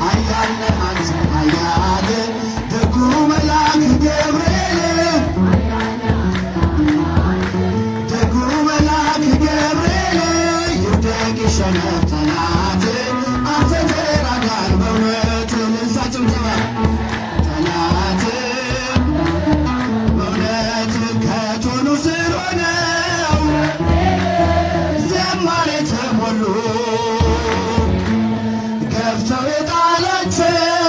አያለ አንተ አያለ ደጉ መልአክ ገብርኤል ደጉ መልአክ ገብርኤል ይውደቅ ይሸነፍ ጠላት አንተ ተራዳን በእውነት ልልታችን ተባል ጠላት በእውነት ከቶኑ ስር ሆነው ዘማሬ ተሞሉ ገፍተው የጣላቸው